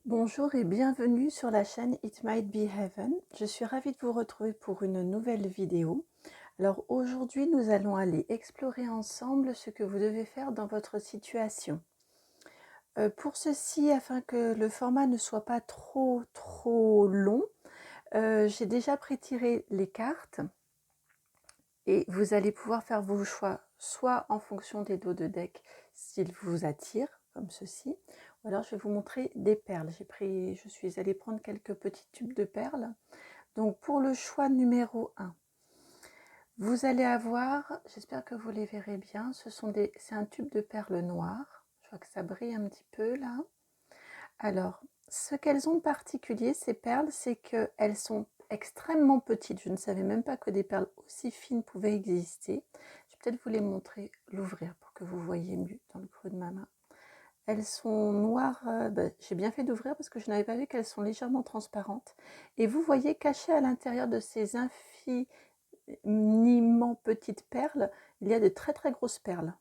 Bonjour et bienvenue sur la chaîne It Might Be Heaven. Je suis ravie de vous retrouver pour une nouvelle vidéo. Alors aujourd'hui, nous allons aller explorer ensemble ce que vous devez faire dans votre situation. Pour ceci, afin que le format ne soit pas trop long, j'ai déjà pré-tiré les cartes et vous allez pouvoir faire vos choix, soit en fonction des dos de deck s'ils vous attirent, comme ceci, ou alors je vais vous montrer des perles. Je suis allée prendre quelques petits tubes de perles. Donc pour le choix numéro 1, vous allez avoir, j'espère que vous les verrez bien, c'est un tube de perles noires. Je vois que ça brille un petit peu là. Alors, ce qu'elles ont de particulier, ces perles, c'est qu'elles sont extrêmement petites. Je ne savais même pas que des perles aussi fines pouvaient exister. Je vais peut-être vous les montrer, l'ouvrir pour que vous voyez mieux dans le creux de ma main. Elles sont noires, j'ai bien fait d'ouvrir parce que je n'avais pas vu qu'elles sont légèrement transparentes. Et vous voyez caché à l'intérieur de ces infiniment petites perles, il y a de très très grosses perles.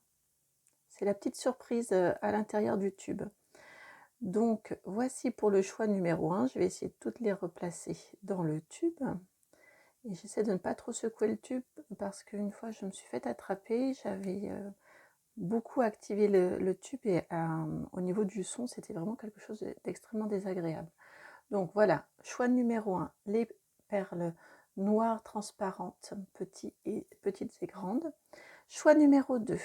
C'est la petite surprise à l'intérieur du tube. Donc voici pour le choix numéro 1, je vais essayer de toutes les replacer dans le tube. Et j'essaie de ne pas trop secouer le tube parce qu'une fois je me suis fait attraper, j'avais beaucoup activé le tube et au niveau du son c'était vraiment quelque chose d'extrêmement désagréable. Donc voilà, choix numéro 1, les perles noires transparentes, petites et grandes. Choix numéro 2,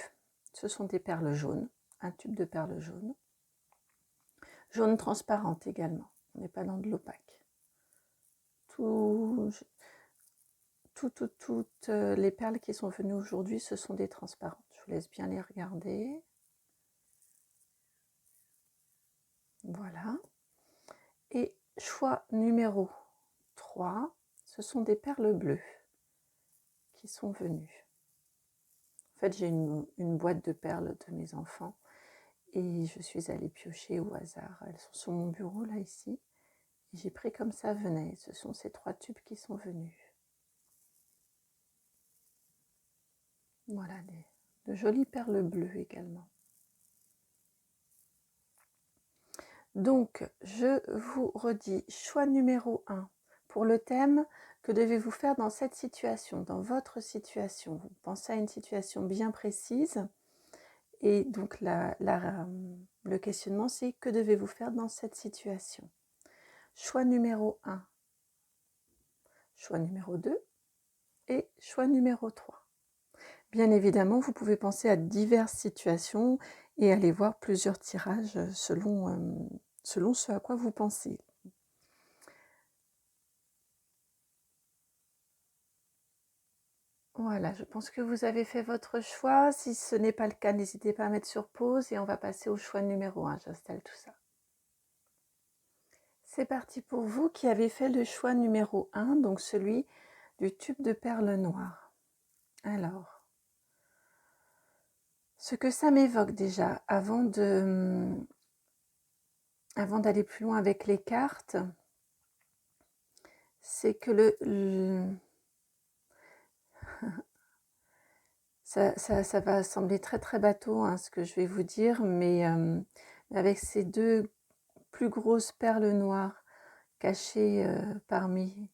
ce sont des perles jaunes, un tube de perles jaunes. Jaune transparente également, on n'est pas dans de l'opaque. Toutes les perles qui sont venues aujourd'hui, ce sont des transparentes. Je vous laisse bien les regarder. Voilà. Et choix numéro 3, ce sont des perles bleues qui sont venues. En fait, j'ai une boîte de perles de mes enfants et je suis allée piocher au hasard. Elles sont sur mon bureau là, ici. J'ai pris comme ça venait. Ce sont ces 3 tubes qui sont venus. Voilà, de jolies perles bleues également. Donc, je vous redis, choix numéro 1. Pour le thème, que devez-vous faire dans cette situation, dans votre situation? Vous pensez à une situation bien précise. Et donc, le questionnement, c'est que devez-vous faire dans cette situation? Choix numéro 1, choix numéro 2 et choix numéro 3. Bien évidemment, vous pouvez penser à diverses situations et aller voir plusieurs tirages selon ce à quoi vous pensez. Voilà, je pense que vous avez fait votre choix. Si ce n'est pas le cas, n'hésitez pas à mettre sur pause et on va passer au choix numéro 1. J'installe tout ça. C'est parti pour vous qui avez fait le choix numéro 1, donc celui du tube de perles noires. Alors, ce que ça m'évoque déjà, avant d'aller plus loin avec les cartes, c'est que ça va sembler très très bateau hein, ce que je vais vous dire, mais avec ces 2 plus grosses perles noires cachées parmi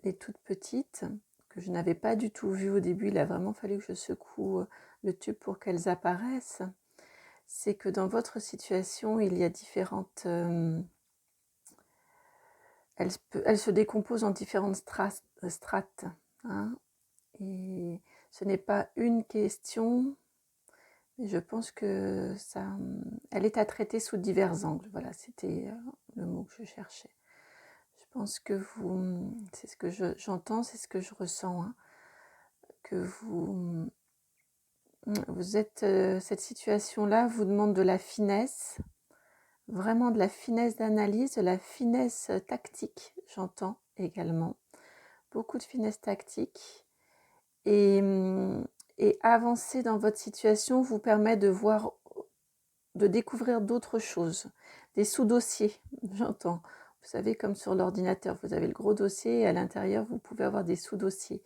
les toutes petites, que je n'avais pas du tout vues au début, il a vraiment fallu que je secoue le tube pour qu'elles apparaissent, c'est que dans votre situation, il y a différentes... elle se décompose en différentes strates. Hein, et ce n'est pas une question, mais je pense que elle est à traiter sous divers angles. Voilà, c'était le mot que je cherchais. Je pense que c'est ce que j'entends, c'est ce que je ressens, hein, que vous êtes, cette situation-là vous demande de la finesse, vraiment de la finesse d'analyse, de la finesse tactique, j'entends également, beaucoup de finesse tactique. Et avancer dans votre situation vous permet de découvrir d'autres choses, des sous-dossiers, j'entends. Vous savez, comme sur l'ordinateur, vous avez le gros dossier et à l'intérieur, vous pouvez avoir des sous-dossiers.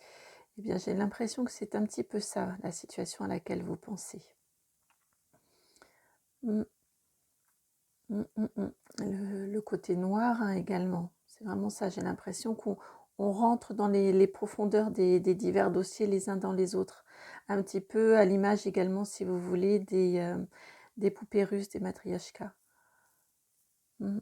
Eh bien, j'ai l'impression que c'est un petit peu ça, la situation à laquelle vous pensez. Le le côté noir hein, également. C'est vraiment ça, j'ai l'impression qu'on rentre dans les profondeurs des divers dossiers les uns dans les autres. Un petit peu à l'image également, si vous voulez, des poupées russes, des matryoshkas. Mm.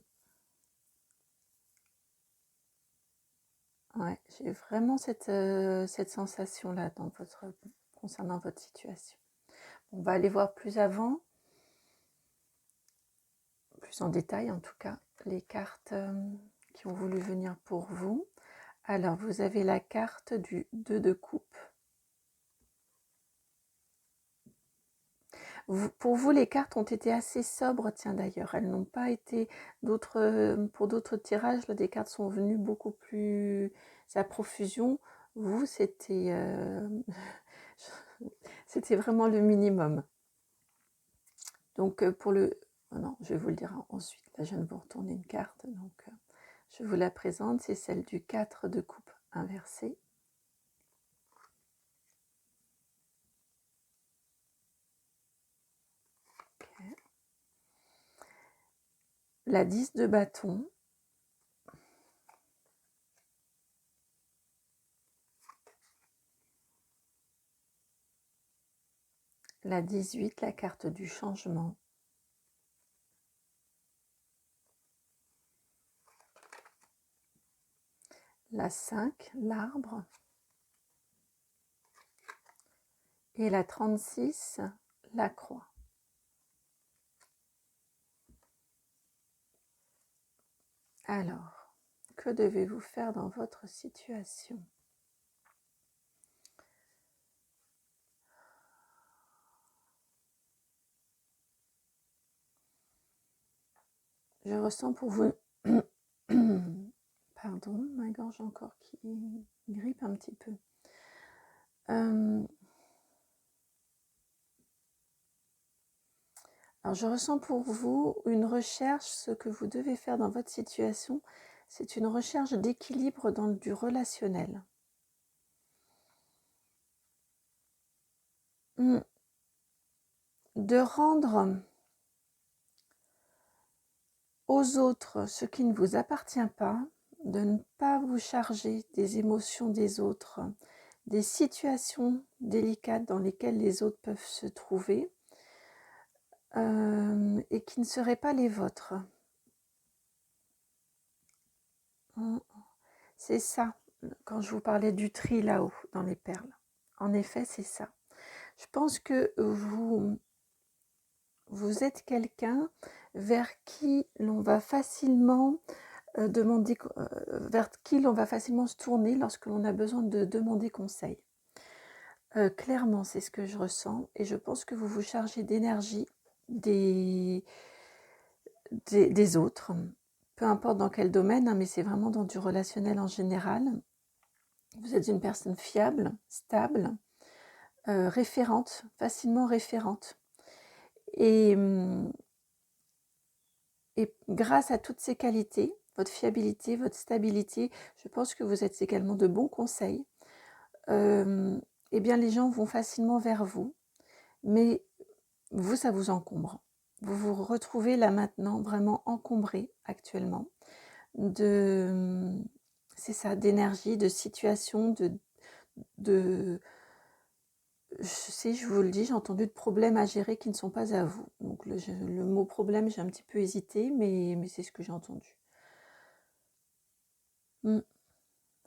Ouais, j'ai vraiment cette sensation-là concernant votre situation. On va aller voir plus avant, plus en détail en tout cas, les cartes qui ont voulu venir pour vous. Alors, vous avez la carte du 2 de coupe. Pour vous, les cartes ont été assez sobres, tiens d'ailleurs, elles n'ont pas été pour d'autres tirages, là, des cartes sont venues beaucoup plus à profusion. Vous, c'était c'était vraiment le minimum. Donc pour le... Oh non, je vais vous le dire ensuite, là je viens de vous retourner une carte, donc je vous la présente, c'est celle du 4 de coupe inversé. Okay. La 10 de bâton. La 18, la carte du changement. La 5, l'arbre. Et la 36, la croix. Alors, que devez-vous faire dans votre situation ? Je ressens pour vous... Pardon, ma gorge encore qui grippe un petit peu. Alors, je ressens pour vous une recherche, ce que vous devez faire dans votre situation, c'est une recherche d'équilibre dans du relationnel. De rendre aux autres ce qui ne vous appartient pas, de ne pas vous charger des émotions des autres, des situations délicates dans lesquelles les autres peuvent se trouver et qui ne seraient pas les vôtres. C'est ça, quand je vous parlais du tri là-haut, dans les perles. En effet, c'est ça. Je pense que vous êtes quelqu'un vers qui l'on va facilement vers qui l'on va facilement se tourner lorsque l'on a besoin de demander conseil. Clairement, c'est ce que je ressens et je pense que vous vous chargez d'énergie des autres, peu importe dans quel domaine, hein, mais c'est vraiment dans du relationnel en général. Vous êtes une personne fiable, stable, référente, facilement référente. Et grâce à toutes ces qualités, votre fiabilité, votre stabilité, je pense que vous êtes également de bons conseils. Eh bien, les gens vont facilement vers vous, mais vous, ça vous encombre. Vous vous retrouvez là maintenant vraiment encombré actuellement c'est ça, d'énergie, de situation, je vous le dis, j'ai entendu de problèmes à gérer qui ne sont pas à vous. Donc le mot problème, j'ai un petit peu hésité, mais c'est ce que j'ai entendu.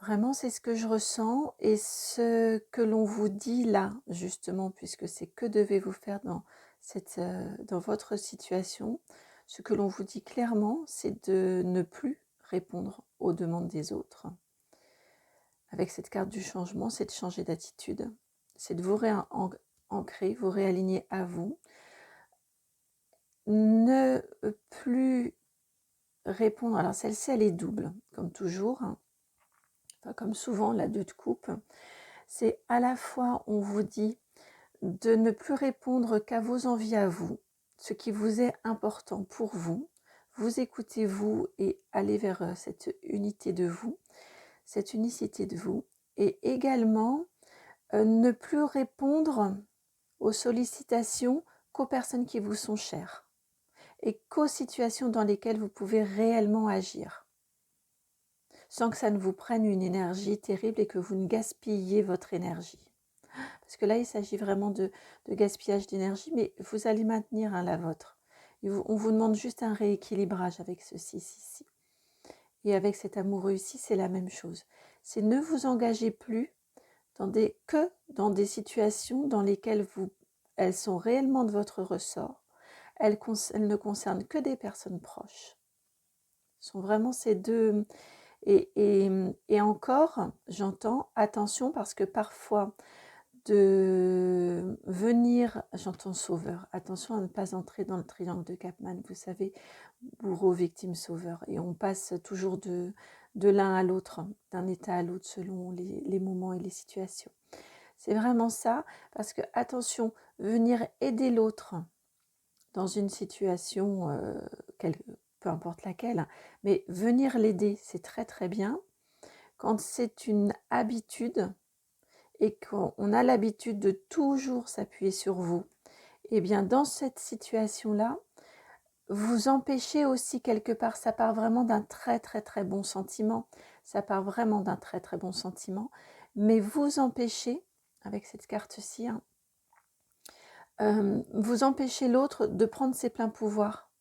Vraiment, c'est ce que je ressens et ce que l'on vous dit là, justement, puisque c'est que devez-vous faire dans votre situation. Ce que l'on vous dit clairement, c'est de ne plus répondre aux demandes des autres. Avec cette carte du changement, c'est de changer d'attitude. C'est de vous réancrer, vous réaligner à vous. Ne plus répondre. Alors celle-ci, elle est double, comme toujours. Enfin, comme souvent, la 2 de coupe. C'est à la fois, on vous dit de ne plus répondre qu'à vos envies à vous, ce qui vous est important pour vous. Vous écoutez vous et allez vers cette unité de vous, cette unicité de vous. Et également, ne plus répondre aux sollicitations qu'aux personnes qui vous sont chères. et qu'aux situations dans lesquelles vous pouvez réellement agir, sans que ça ne vous prenne une énergie terrible et que vous ne gaspilliez votre énergie. Parce que là, il s'agit vraiment de gaspillage d'énergie, mais vous allez maintenir la vôtre. On vous demande juste un rééquilibrage avec ceci, ici. Et avec cet amoureux ici, c'est la même chose. C'est ne vous engagez plus que dans des situations dans lesquelles elles sont réellement de votre ressort. Elles ne concernent que des personnes proches. Ce sont vraiment ces deux. Et encore, j'entends, attention, parce que parfois, de venir, j'entends sauveur, attention à ne pas entrer dans le triangle de Capman, vous savez, bourreau, victime, sauveur, et on passe toujours de l'un à l'autre, d'un état à l'autre selon les moments et les situations. C'est vraiment ça, parce que attention, venir aider l'autre dans une situation, peu importe laquelle, mais venir l'aider, c'est très très bien. Quand c'est une habitude et qu'on a l'habitude de toujours s'appuyer sur vous, eh bien dans cette situation-là, vous empêchez aussi quelque part, ça part vraiment d'un très très très bon sentiment, ça part vraiment d'un très très bon sentiment, mais vous empêchez, avec cette carte-ci, vous empêchez l'autre de prendre ses pleins pouvoirs,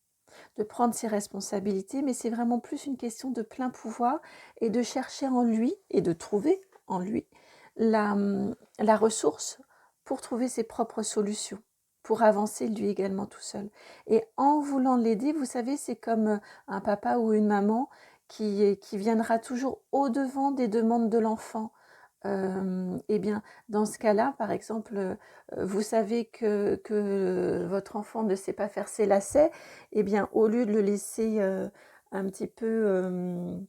de prendre ses responsabilités, mais c'est vraiment plus une question de plein pouvoir et de chercher en lui et de trouver en lui la ressource pour trouver ses propres solutions, pour avancer lui également tout seul. Et en voulant l'aider, vous savez, c'est comme un papa ou une maman qui viendra toujours au-devant des demandes de l'enfant. Eh bien, dans ce cas-là, par exemple, vous savez que votre enfant ne sait pas faire ses lacets, eh bien, au lieu de le laisser un petit peu,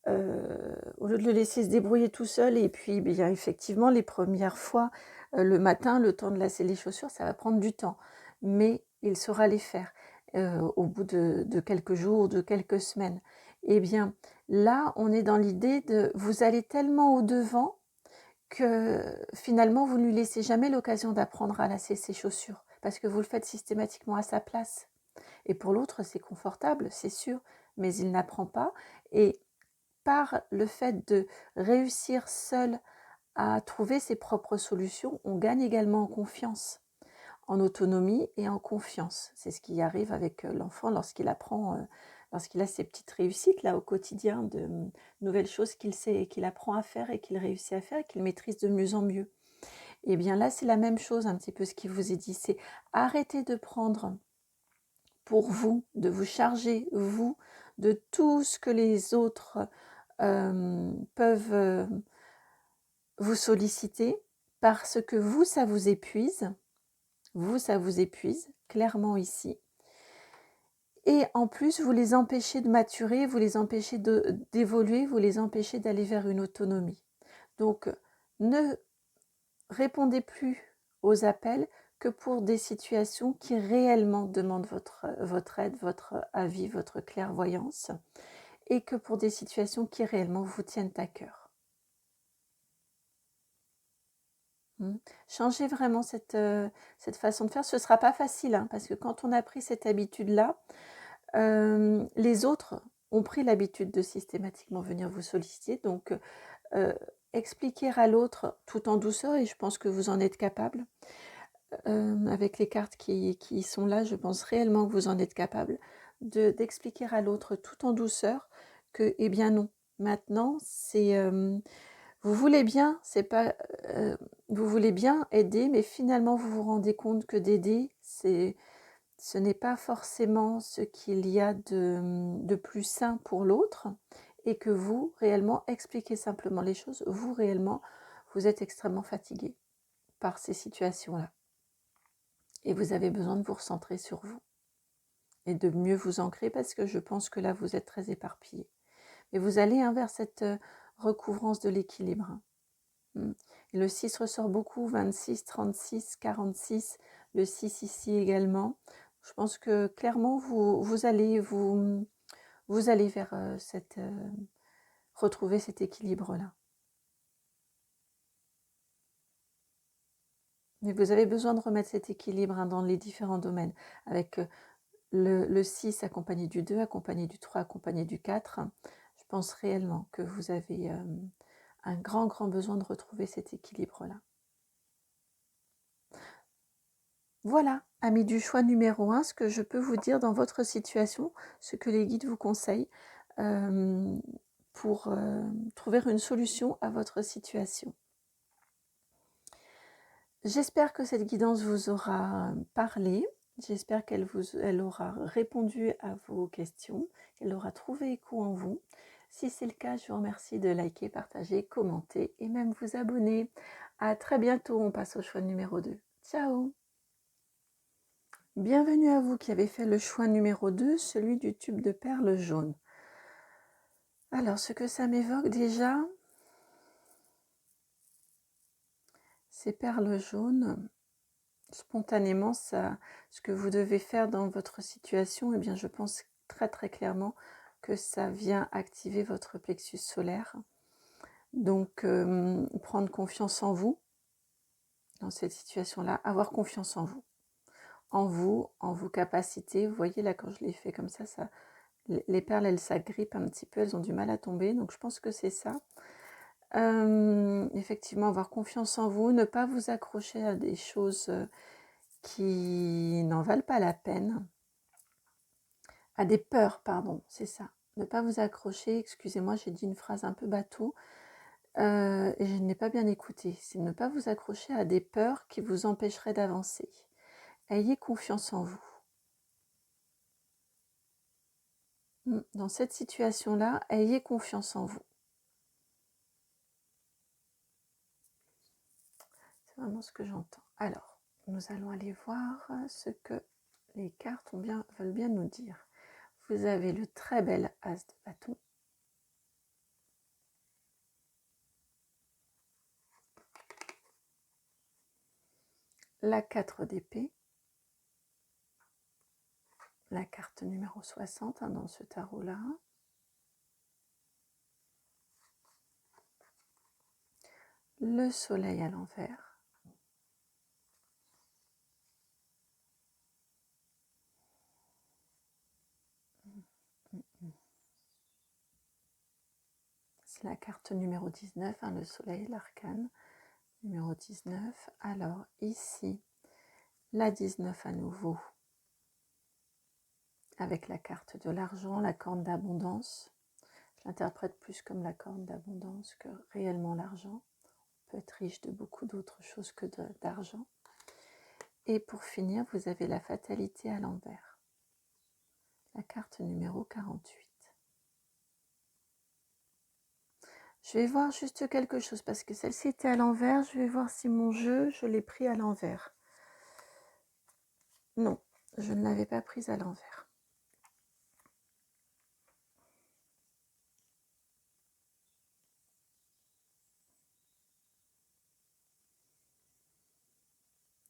au lieu de le laisser se débrouiller tout seul, et puis eh bien, effectivement, les premières fois, le matin, le temps de lasser les chaussures, ça va prendre du temps, mais il saura les faire au bout de quelques jours, de quelques semaines. Eh bien, là, on est dans l'idée de vous allez tellement au-devant que finalement, vous ne lui laissez jamais l'occasion d'apprendre à lasser ses chaussures, parce que vous le faites systématiquement à sa place. Et pour l'autre, c'est confortable, c'est sûr, mais il n'apprend pas. Et par le fait de réussir seul à trouver ses propres solutions, on gagne également en confiance, en autonomie et en confiance. C'est ce qui arrive avec l'enfant lorsqu'il apprend, lorsqu'il a ses petites réussites là au quotidien, de nouvelles choses qu'il sait et qu'il apprend à faire et qu'il réussit à faire et qu'il maîtrise de mieux en mieux. Et bien là, c'est la même chose, un petit peu ce qui vous est dit, c'est arrêter de prendre pour vous, de vous charger, vous, de tout ce que les autres peuvent vous solliciter, parce que vous, ça vous épuise, clairement ici. Et en plus, vous les empêchez de maturer, vous les empêchez d'évoluer, vous les empêchez d'aller vers une autonomie. Donc, ne répondez plus aux appels que pour des situations qui réellement demandent votre aide, votre avis, votre clairvoyance, et que pour des situations qui réellement vous tiennent à cœur. Changez vraiment cette façon de faire. Ce ne sera pas facile, hein, parce que quand on a pris cette habitude-là, les autres ont pris l'habitude de systématiquement venir vous solliciter. Donc, expliquer à l'autre tout en douceur, et je pense que vous en êtes capable, avec les cartes qui sont là, je pense réellement que vous en êtes capable, d'expliquer à l'autre tout en douceur que, eh bien non, maintenant, c'est... vous voulez bien, c'est pas, vous voulez bien aider, mais finalement vous vous rendez compte que d'aider, ce n'est pas forcément ce qu'il y a de plus sain pour l'autre, et que vous, réellement, expliquez simplement les choses, vous, réellement, vous êtes extrêmement fatigué par ces situations-là. Et vous avez besoin de vous recentrer sur vous et de mieux vous ancrer, parce que je pense que là, vous êtes très éparpillé. Mais vous allez vers cette recouvrance de l'équilibre. Et le 6 ressort beaucoup, 26, 36, 46, le 6 ici également. Je pense que clairement, vous allez vers retrouver cet équilibre-là. Mais vous avez besoin de remettre cet équilibre dans les différents domaines, avec le 6 accompagné du 2, accompagné du 3, accompagné du 4, je pense réellement que vous avez un grand besoin de retrouver cet équilibre-là. Voilà, amis du choix numéro 1, ce que je peux vous dire dans votre situation, ce que les guides vous conseillent pour trouver une solution à votre situation. J'espère que cette guidance vous aura parlé, j'espère qu'elle aura répondu à vos questions, qu'elle aura trouvé écho en vous. Si c'est le cas, je vous remercie de liker, partager, commenter et même vous abonner. À très bientôt, on passe au choix numéro 2. Ciao! Bienvenue à vous qui avez fait le choix numéro 2, celui du tube de perles jaune. Alors, ce que ça m'évoque déjà, ces perles jaunes, spontanément, ce que vous devez faire dans votre situation, eh bien, je pense très clairement que ça vient activer votre plexus solaire. Donc, prendre confiance en vous dans cette situation-là, avoir confiance en vos capacités. Vous voyez là, quand je l'ai fait comme ça, les perles, elles s'agrippent un petit peu, elles ont du mal à tomber. Donc, je pense que c'est ça. Effectivement, avoir confiance en vous, ne pas vous accrocher à des choses qui n'en valent pas la peine, à des peurs, pardon, c'est ça. Ne pas vous accrocher, excusez-moi, j'ai dit une phrase un peu bateau et je n'ai pas bien écouté. C'est ne pas vous accrocher à des peurs qui vous empêcheraient d'avancer. Ayez confiance en vous. Dans cette situation-là, ayez confiance en vous. C'est vraiment ce que j'entends. Alors, nous allons aller voir ce que les cartes veulent bien nous dire. Vous avez le très bel as de bâton. La 4 d'épée. La carte numéro 60 dans ce tarot-là. Le soleil à l'envers. C'est la carte numéro 19, le soleil, l'arcane. Numéro 19. Alors ici, la 19 à nouveau. Avec la carte de l'argent, la corne d'abondance. Je l'interprète plus comme la corne d'abondance que réellement l'argent. On peut être riche de beaucoup d'autres choses que d'argent. Et pour finir, vous avez la fatalité à l'envers. La carte numéro 48. Je vais voir juste quelque chose parce que celle-ci était à l'envers. Je vais voir si mon jeu, je l'ai pris à l'envers. Non, je ne l'avais pas prise à l'envers.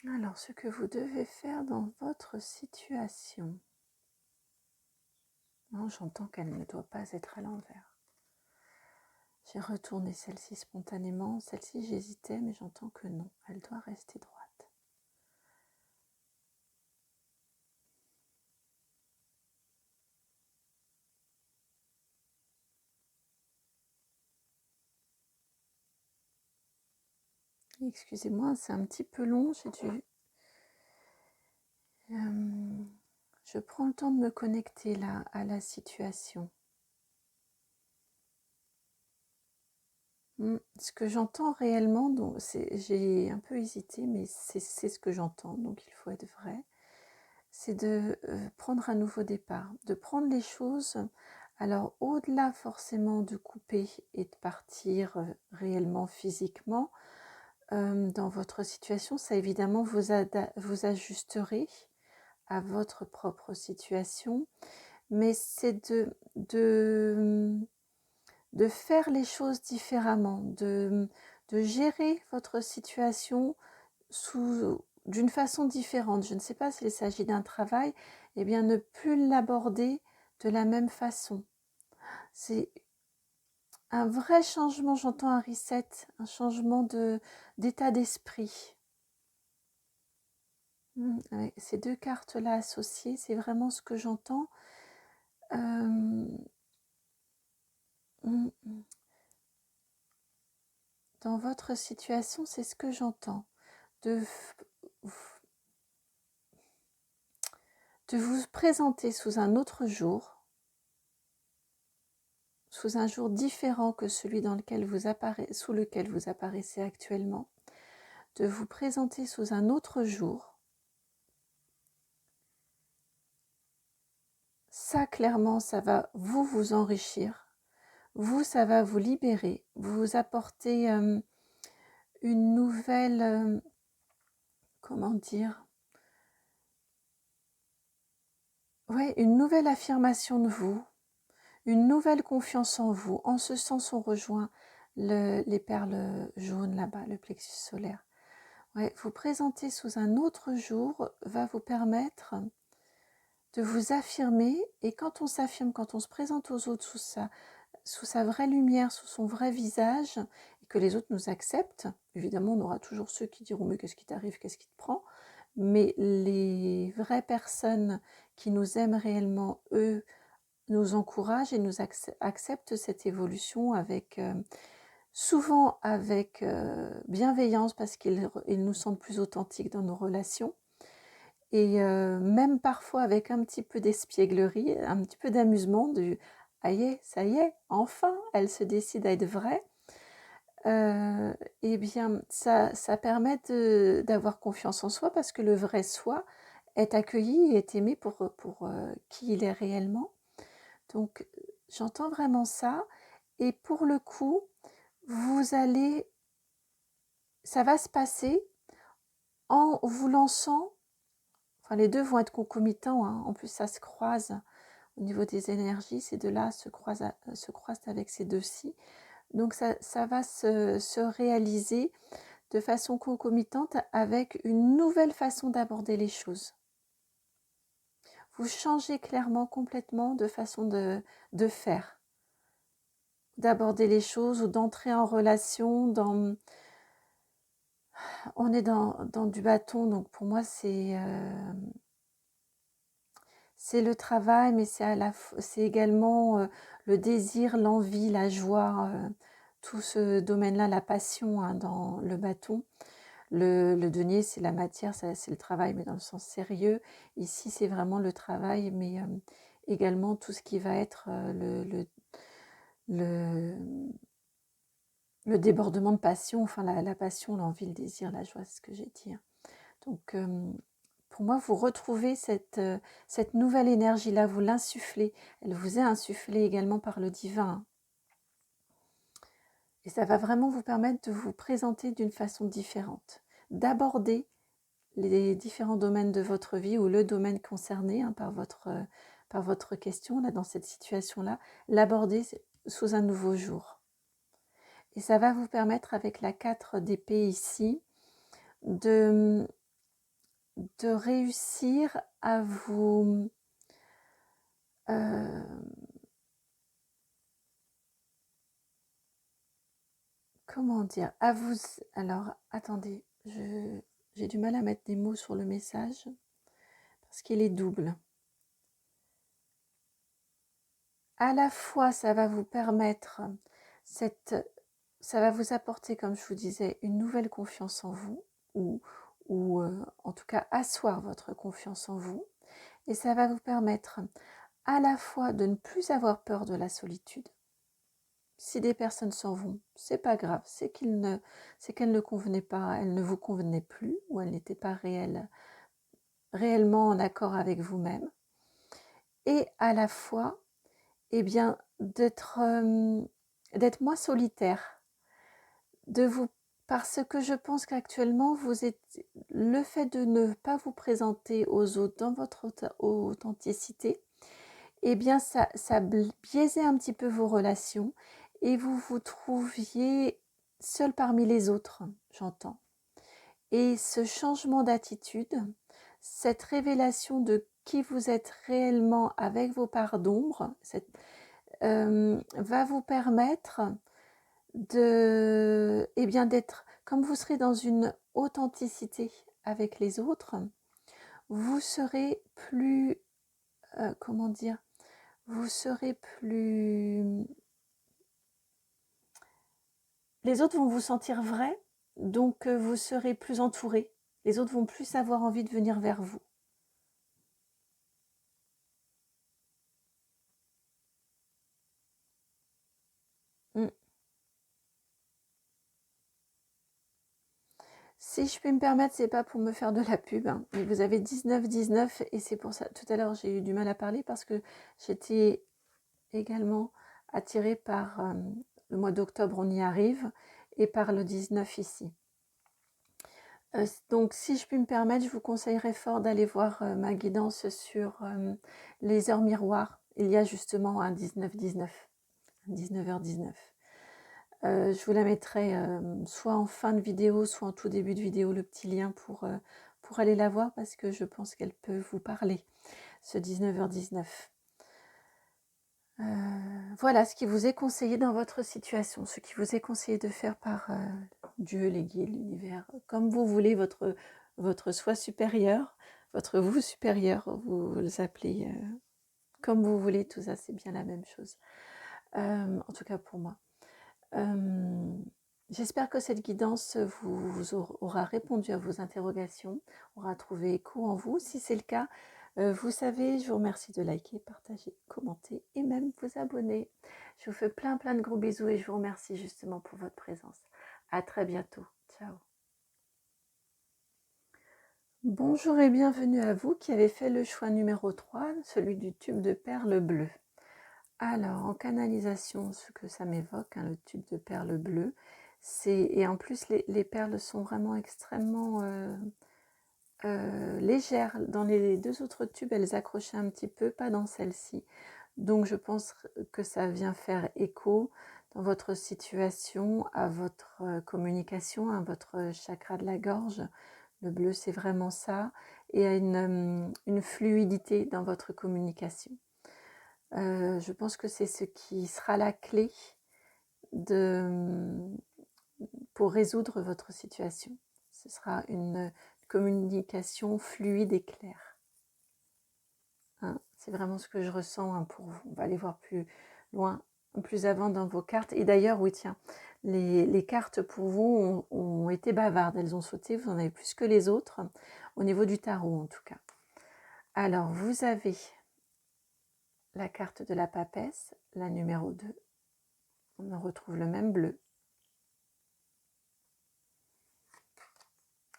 Alors, ce que vous devez faire dans votre situation. Non, j'entends qu'elle ne doit pas être à l'envers. J'ai retourné celle-ci spontanément. Celle-ci, j'hésitais, mais j'entends que non. Elle doit rester droite. Excusez-moi, c'est un petit peu long. J'ai dû... je prends le temps de me connecter là à la situation. Ce que j'entends réellement, j'ai un peu hésité, mais c'est ce que j'entends, donc il faut être vrai, c'est de prendre un nouveau départ, de prendre les choses, alors au-delà forcément de couper et de partir réellement physiquement, dans votre situation, ça évidemment vous ajusterez à votre propre situation, mais c'est de faire les choses différemment, de gérer votre situation d'une façon différente. Je ne sais pas s'il s'agit d'un travail, eh bien ne plus l'aborder de la même façon. C'est un vrai changement, j'entends un reset, un changement d'état d'esprit. Avec ces deux cartes-là associées, c'est vraiment ce que j'entends. Euh, mm, mm. Dans votre situation, c'est ce que j'entends. De vous présenter sous un autre jour, sous un jour différent que celui sous lequel vous apparaissez actuellement, de vous présenter sous un autre jour. Ça, clairement, ça va vous enrichir. Vous, ça va vous libérer, vous apporter une nouvelle, comment dire, ouais, une nouvelle affirmation de vous, une nouvelle confiance en vous. En ce sens, on rejoint les perles jaunes là-bas, le plexus solaire. Ouais, vous présenter sous un autre jour va vous permettre de vous affirmer. Et quand on s'affirme, quand on se présente aux autres sous sa vraie lumière, sous son vrai visage, et que les autres nous acceptent, évidemment, on aura toujours ceux qui diront « mais qu'est-ce qui t'arrive, qu'est-ce qui te prend ?» Mais les vraies personnes qui nous aiment réellement, eux, nous encouragent et nous acceptent cette évolution souvent avec bienveillance parce qu'ils nous semblent plus authentiques dans nos relations et même parfois avec un petit peu d'espièglerie, un petit peu d'amusement du « ah ça y est, enfin, elle se décide à être vraie », eh bien ça permet d'avoir confiance en soi parce que le vrai soi est accueilli et est aimé pour qui il est réellement. Donc j'entends vraiment ça et pour le coup, ça va se passer en vous lançant, enfin les deux vont être concomitants, hein, en plus ça se croise au niveau des énergies, ces deux-là se croisent avec ces deux-ci, donc ça va se réaliser de façon concomitante avec une nouvelle façon d'aborder les choses. Vous changez clairement complètement de façon de faire, d'aborder les choses ou d'entrer en relation. On est dans du bâton, donc pour moi c'est le travail, mais c'est également le désir, l'envie, la joie, tout ce domaine-là, la passion, hein, dans le bâton. Le denier, c'est la matière, c'est le travail, mais dans le sens sérieux. Ici, c'est vraiment le travail, mais également tout ce qui va être le débordement de passion, enfin la passion, l'envie, le désir, la joie, c'est ce que j'ai dit. Donc, pour moi, vous retrouvez cette nouvelle énergie-là, vous l'insufflez. Elle vous est insufflée également par le divin. Et ça va vraiment vous permettre de vous présenter d'une façon différente, d'aborder les différents domaines de votre vie ou le domaine concerné, hein, par votre question, là, dans cette situation-là, l'aborder sous un nouveau jour. Et ça va vous permettre, avec la 4 d'épée ici, de réussir à vous comment dire, alors attendez, j'ai du mal à mettre des mots sur le message parce qu'il est double. À la fois, ça va vous permettre ça va vous apporter, comme je vous disais, une nouvelle confiance en vous, ou en tout cas asseoir votre confiance en vous, et ça va vous permettre à la fois de ne plus avoir peur de la solitude. Si des personnes s'en vont, c'est pas grave, c'est qu'elles ne convenaient pas, elles ne vous convenaient plus, ou elles n'étaient pas réellement en accord avec vous-même, et à la fois, eh bien, d'être moins solitaire, parce que je pense qu'actuellement, le fait de ne pas vous présenter aux autres dans votre authenticité, eh bien, ça biaisait un petit peu vos relations et vous vous trouviez seul parmi les autres, j'entends. Et ce changement d'attitude, cette révélation de qui vous êtes réellement avec vos parts d'ombre, va vous permettre d'être, comme vous serez dans une authenticité avec les autres, vous serez plus, comment dire, vous serez plus... Les autres vont vous sentir vrai, donc vous serez plus entouré. Les autres vont plus avoir envie de venir vers vous. Mm. Si je puis me permettre, c'est pas pour me faire de la pub, hein, mais vous avez 19-19 et c'est pour ça, tout à l'heure j'ai eu du mal à parler parce que j'étais également attirée par le mois d'octobre, on y arrive, et par le 19 ici. Donc si je puis me permettre, je vous conseillerais fort d'aller voir ma guidance sur les heures miroirs. Il y a justement un 19-19, 19h19. Je vous la mettrai soit en fin de vidéo, soit en tout début de vidéo, le petit lien pour aller la voir parce que je pense qu'elle peut vous parler, ce 19h19. Voilà ce qui vous est conseillé dans votre situation, ce qui vous est conseillé de faire par Dieu, les guides, l'univers, comme vous voulez, votre soi supérieur, votre vous supérieur, vous le appelez comme vous voulez, tout ça c'est bien la même chose, en tout cas pour moi. J'espère que cette guidance vous aura répondu à vos interrogations, aura trouvé écho en vous. Si c'est le cas, vous savez, je vous remercie de liker, partager, commenter et même vous abonner. Je vous fais plein de gros bisous et je vous remercie justement pour votre présence. À très bientôt. Ciao. Bonjour et bienvenue à vous qui avez fait le choix numéro 3, celui du tube de perles bleues. Alors, en canalisation, ce que ça m'évoque, hein, le tube de perles bleues, et en plus les perles sont vraiment extrêmement légères. Dans les deux autres tubes, elles accrochaient un petit peu, pas dans celle-ci. Donc je pense que ça vient faire écho dans votre situation, à votre communication, à votre chakra de la gorge. Le bleu, c'est vraiment ça, et à une fluidité dans votre communication. Je pense que c'est ce qui sera la clé pour résoudre votre situation. Ce sera une communication fluide et claire. Hein, c'est vraiment ce que je ressens hein, pour vous. On va aller voir plus loin, plus avant dans vos cartes. Et d'ailleurs, oui, tiens, les cartes pour vous ont été bavardes. Elles ont sauté, vous en avez plus que les autres, au niveau du tarot en tout cas. Alors, vous avez la carte de la papesse, la numéro 2. On en retrouve le même bleu.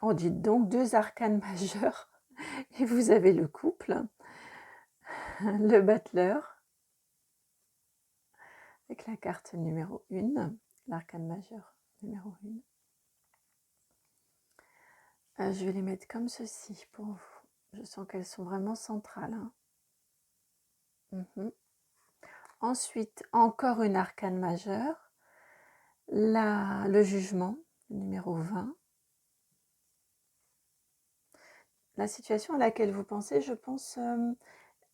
Oh, dites donc, 2 arcanes majeurs. Et vous avez le couple, le battleur, avec la carte numéro 1, l'arcane majeur numéro 1. Je vais les mettre comme ceci pour vous. Je sens qu'elles sont vraiment centrales. Hein. Ensuite, encore une arcane majeure, le jugement, numéro 20. La situation à laquelle vous pensez, je pense,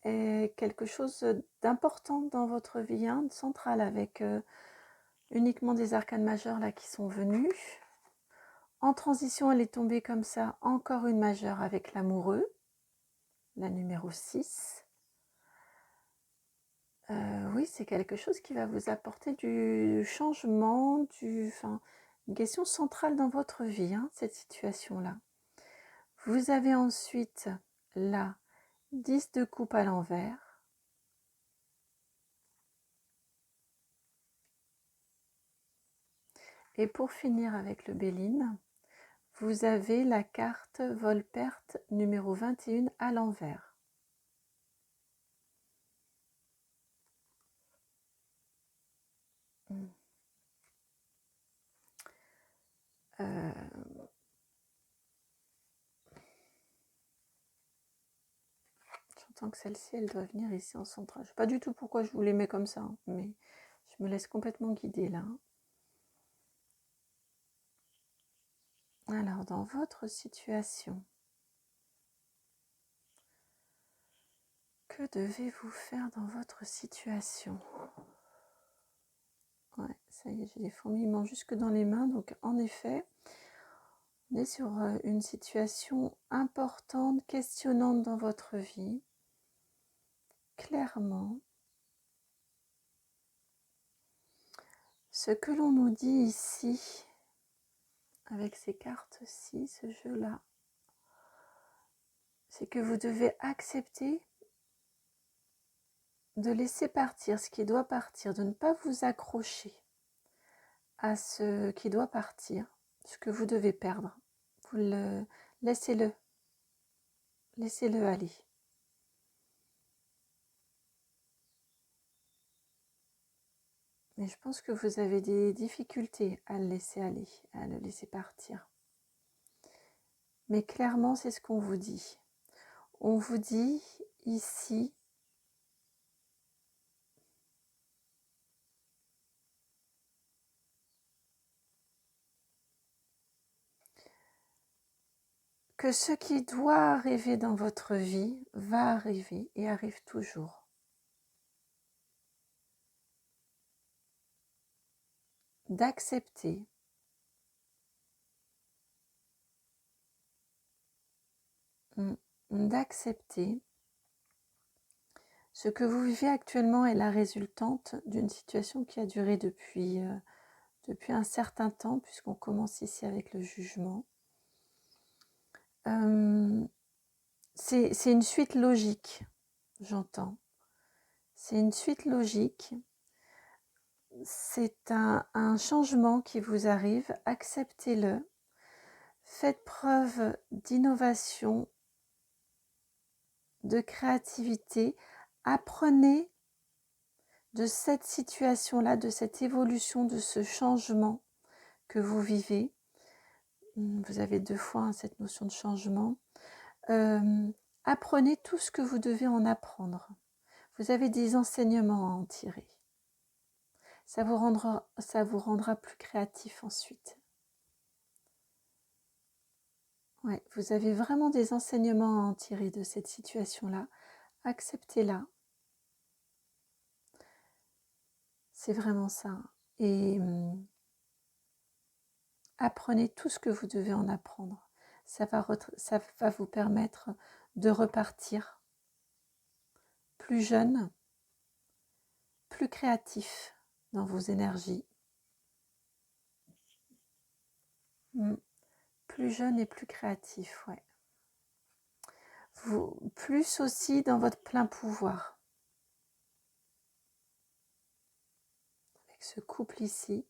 est quelque chose d'important dans votre vie, hein, central, avec uniquement des arcanes majeures là qui sont venus. En transition, elle est tombée comme ça, encore une majeure avec l'amoureux, la numéro 6. Oui, c'est quelque chose qui va vous apporter du changement, une question centrale dans votre vie, hein, cette situation-là. Vous avez ensuite la 10 de coupe à l'envers. Et pour finir avec le Béline, vous avez la carte vol-perte numéro 21 à l'envers. J'entends que celle-ci, elle doit venir ici en centrage. Je ne sais pas du tout pourquoi je vous les mets comme ça, hein, mais je me laisse complètement guider là. Alors, dans votre situation, que devez-vous faire dans votre situation? Ouais, ça y est, j'ai des fourmillements jusque dans les mains, donc en effet, On est sur une situation importante, questionnante dans votre vie, clairement. Ce que l'on nous dit ici, avec ces cartes-ci, ce jeu-là, c'est que vous devez accepter de laisser partir ce qui doit partir, de ne pas vous accrocher à ce qui doit partir, ce que vous devez perdre. Vous le laissez-le aller. Mais je pense que vous avez des difficultés à le laisser aller, à le laisser partir. Mais clairement, c'est ce qu'on vous dit. On vous dit ici que ce qui doit arriver dans votre vie va arriver et arrive toujours. D'accepter ce que vous vivez actuellement est la résultante d'une situation qui a duré depuis un certain temps, puisqu'on commence ici avec le jugement. C'est une suite logique, j'entends. C'est une suite logique. C'est un changement qui vous arrive, acceptez-le. Faites preuve d'innovation, de créativité. Apprenez de cette situation-là, de cette évolution, de ce changement que vous vivez. Vous avez 2 fois cette notion de changement. Apprenez tout ce que vous devez en apprendre. Vous avez des enseignements à en tirer. Ça vous rendra plus créatif ensuite. Ouais, vous avez vraiment des enseignements à en tirer de cette situation-là. Acceptez-la. C'est vraiment ça. Et apprenez tout ce que vous devez en apprendre. Ça va vous permettre de repartir plus jeune, plus créatif dans vos énergies. Plus jeune et plus créatif, ouais. Plus aussi dans votre plein pouvoir. Avec ce couple ici.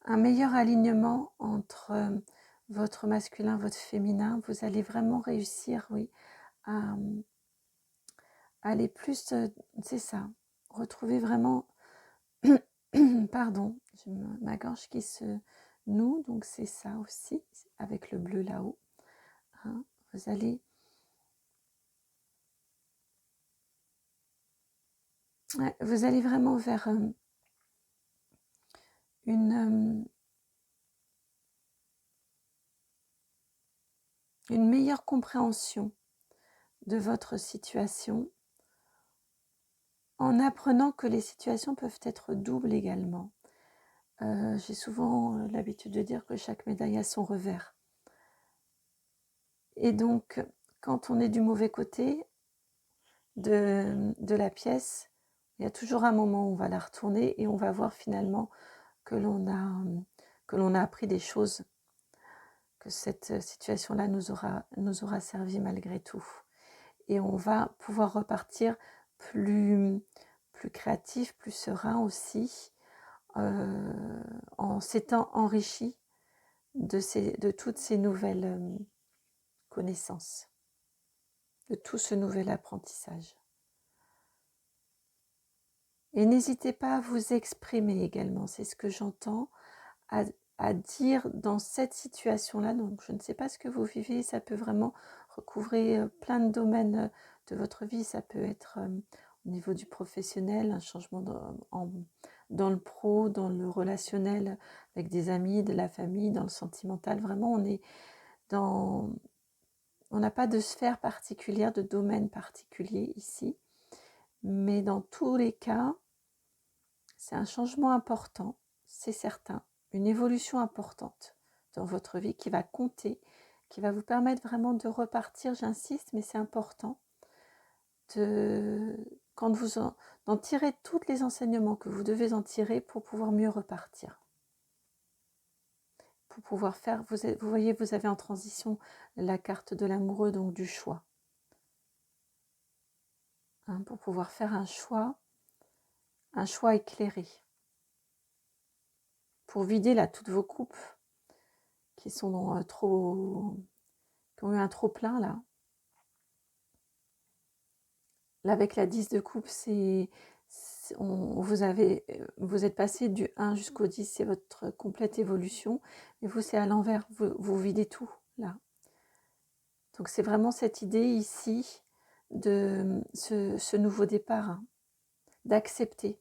Un meilleur alignement entre votre masculin, votre féminin. Vous allez vraiment réussir, oui, à aller plus, c'est ça, retrouver vraiment, pardon, j'ai ma gorge qui se noue, donc c'est ça aussi, avec le bleu là-haut. Hein, vous allez vraiment vers une meilleure compréhension de votre situation, en apprenant que les situations peuvent être doubles également. J'ai souvent l'habitude de dire que chaque médaille a son revers. Et donc, quand on est du mauvais côté de la pièce, il y a toujours un moment où on va la retourner et on va voir finalement que l'on a appris des choses, que cette situation-là nous aura servi malgré tout. Et on va pouvoir repartir plus créatif, plus serein aussi, en s'étant enrichi de toutes ces nouvelles connaissances, de tout ce nouvel apprentissage. Et n'hésitez pas à vous exprimer également, c'est ce que j'entends, à dire dans cette situation-là. Donc je ne sais pas ce que vous vivez, ça peut vraiment recouvrer plein de domaines de votre vie. Ça peut être au niveau du professionnel, un changement dans le pro, dans le relationnel avec des amis, de la famille, dans le sentimental. Vraiment, on n'a pas de sphère particulière, de domaine particulier ici. Mais dans tous les cas, c'est un changement important, c'est certain. une évolution importante dans votre vie qui va compter, qui va vous permettre vraiment de repartir, j'insiste, mais c'est important, quand vous d'en tirer tous les enseignements que vous devez en tirer pour pouvoir mieux repartir. Pour pouvoir faire, vous voyez, vous avez en transition la carte de l'amoureux, donc du choix. Hein, pour pouvoir faire un choix éclairé. Pour vider là toutes vos coupes qui sont qui ont eu un trop plein là. Là avec la 10 de coupe, vous êtes passé du 1 jusqu'au 10, c'est votre complète évolution. Et vous, c'est à l'envers, vous videz tout là. Donc c'est vraiment cette idée ici de ce nouveau départ, hein, d'accepter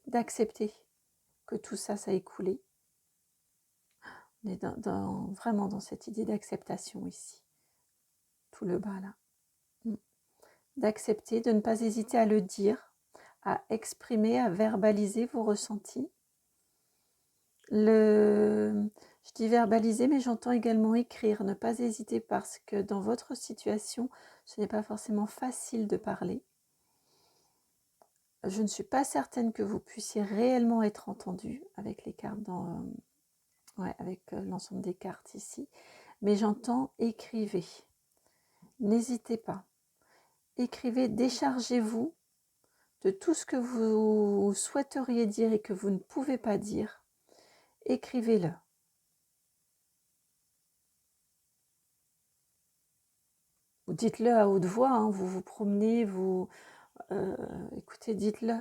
que tout ça, ça a écoulé. On est vraiment dans cette idée d'acceptation ici. Tout le bas là. D'accepter, de ne pas hésiter à le dire, à exprimer, à verbaliser vos ressentis. Je dis verbaliser, mais j'entends également écrire. Ne pas hésiter parce que dans votre situation, ce n'est pas forcément facile de parler. Je ne suis pas certaine que vous puissiez réellement être entendu avec les cartes, avec l'ensemble des cartes ici. Mais j'entends écrivez. N'hésitez pas. Écrivez, déchargez-vous de tout ce que vous souhaiteriez dire et que vous ne pouvez pas dire. Écrivez-le. Vous dites-le à haute voix, hein, vous vous promenez, écoutez, dites-le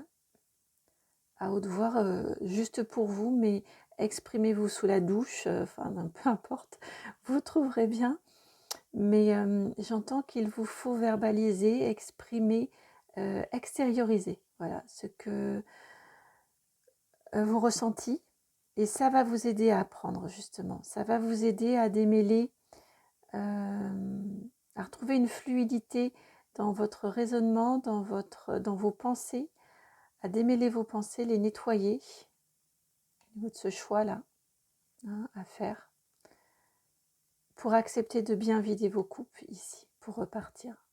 à haute voix, juste pour vous, mais exprimez-vous sous la douche, peu importe, vous trouverez bien. Mais j'entends qu'il vous faut verbaliser, exprimer, extérioriser, voilà, ce que vous ressentez. Et ça va vous aider à apprendre, justement. Ça va vous aider à démêler, à retrouver une fluidité dans votre raisonnement, dans vos pensées, à démêler vos pensées, les nettoyer au niveau de ce choix-là, hein, à faire, pour accepter de bien vider vos coupes ici, pour repartir,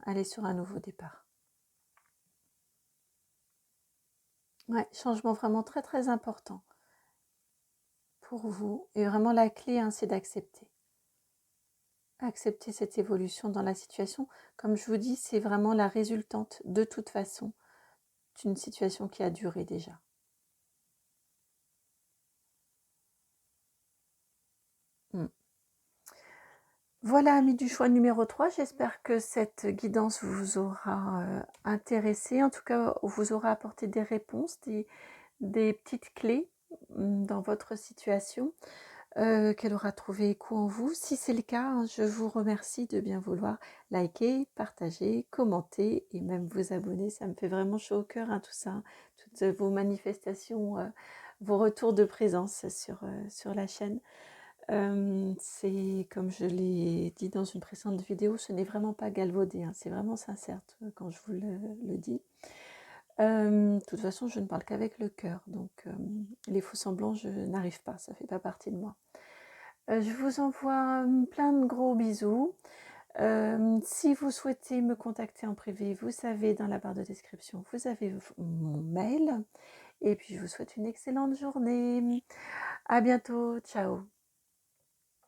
aller sur un nouveau départ. Ouais, changement vraiment très très important pour vous. Et vraiment la clé, hein, c'est d'accepter. Accepter cette évolution dans la situation. Comme je vous dis, c'est vraiment la résultante de toute façon d'une situation qui a duré déjà. Voilà, amis du choix numéro 3, j'espère que cette guidance vous aura intéressé, en tout cas vous aura apporté des réponses, des petites clés dans votre situation, qu'elle aura trouvé écho en vous. Si c'est le cas, hein, je vous remercie de bien vouloir liker, partager, commenter et même vous abonner. Ça me fait vraiment chaud au cœur, hein, tout ça, hein, toutes vos manifestations, vos retours de présence sur la chaîne. C'est comme je l'ai dit dans une précédente vidéo, ce n'est vraiment pas galvaudé, hein, c'est vraiment sincère quand je vous le dis. De toute façon, je ne parle qu'avec le cœur, donc les faux semblants, je n'arrive pas, ça ne fait pas partie de moi. Je vous envoie plein de gros bisous. Si vous souhaitez me contacter en privé, vous savez, dans la barre de description, vous avez mon mail. Et puis, je vous souhaite une excellente journée. À bientôt, ciao.